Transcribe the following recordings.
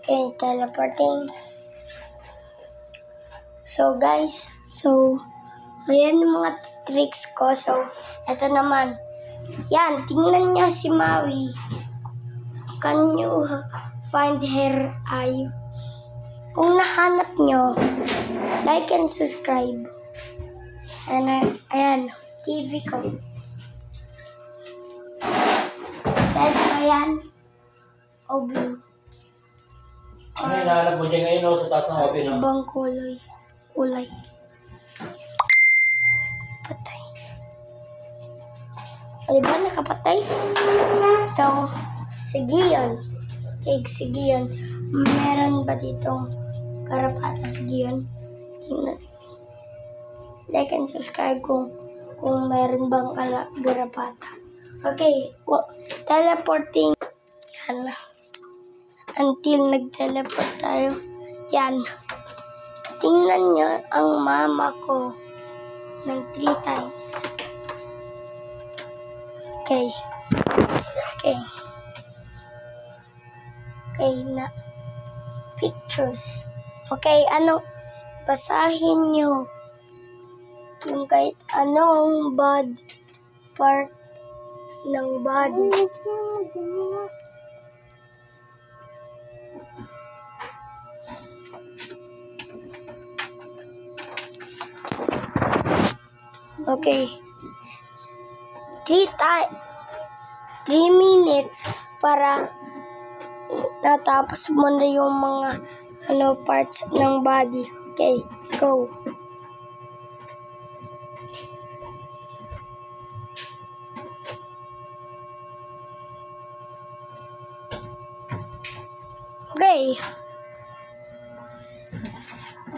Okay, teleporting. So guys, ayan yung mga tricks ko. So, eto naman. Yan, tingnan niya si Maui. Can you find her eye? Kung nahanap nyo, like and subscribe. And ayan, TV ko. Dahil ayan, o blue. Ano yung nahanap mo dyan ngayon sa taas ng oven? Ibang kulay. Patay. O diba nakapatay? So, sige yun. Okay, sige yun. Meron ba ditong garapata? Sige yun. Tingnan. Like and subscribe kung meron bang garapata. Okay, teleporting. Yan. Until nag-teleport tayo. Yan. Tingnan nyo ang mama ko ng 3 times. Okay. Okay na. Pictures. Okay, basahin nyo yung kahit anong bad part ng body. Okay. 3 minutes para natapos mo na yung mga parts ng body. Okay, go.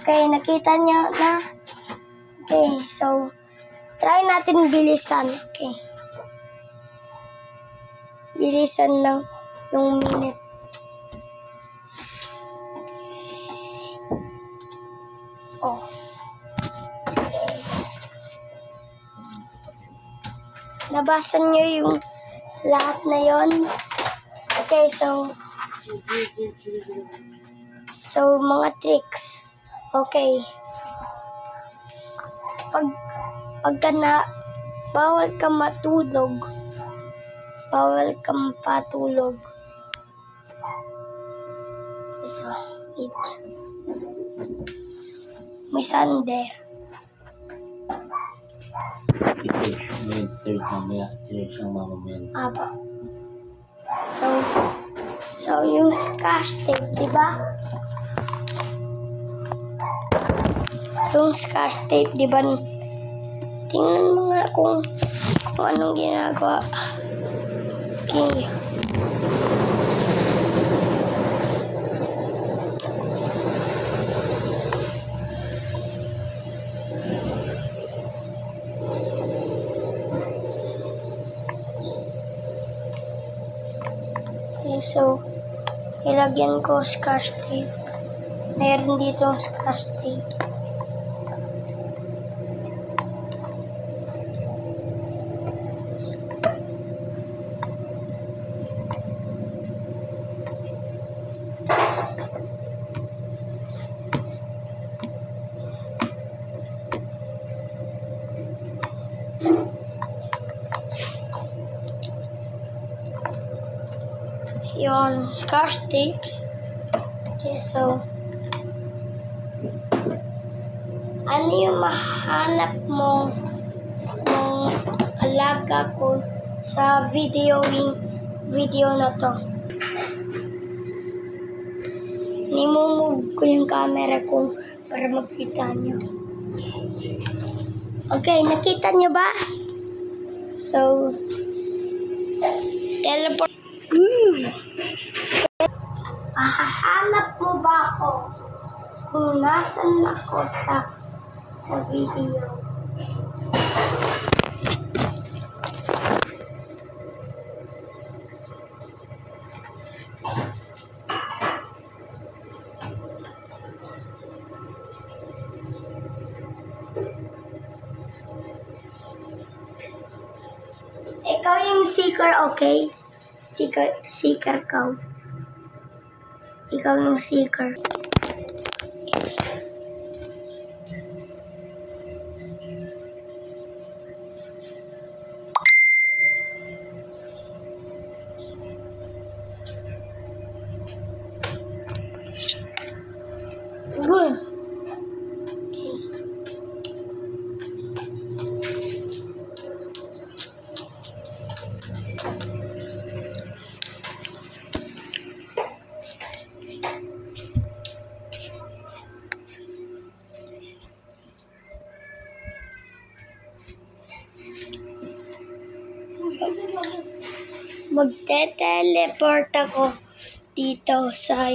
Okay, nakita nyo na. Okay, so try natin bilisan. Okay. Bilisan ng yung minute. Oh. Okay. Nabasa nyo yung lahat na yon. Okay, so mga tricks. Okay. Pagka bawal ka matulog. Ito, eat. May sander. Apa. So yung scotch tape, diba? Yung scotch tape, diba? Tingnan mo nga kung anong ginagawa. Okay. Okay, so ilagyan ko scotch tape. Mayroon dito scotch tape. Yon, scotch tapes. Okay, so ano yung mahanap mong alaga ko sa video na to? Nimumove ko yung camera ko para makita nyo. Okay, nakita nyo ba? So, teleport. Mahahanap mo ba ako kung nasan ako sa video? Ikaw yung seeker, okay? Seeker ka. Ikaw yung seeker. Good. Okay. Magte-teleport ako dito sa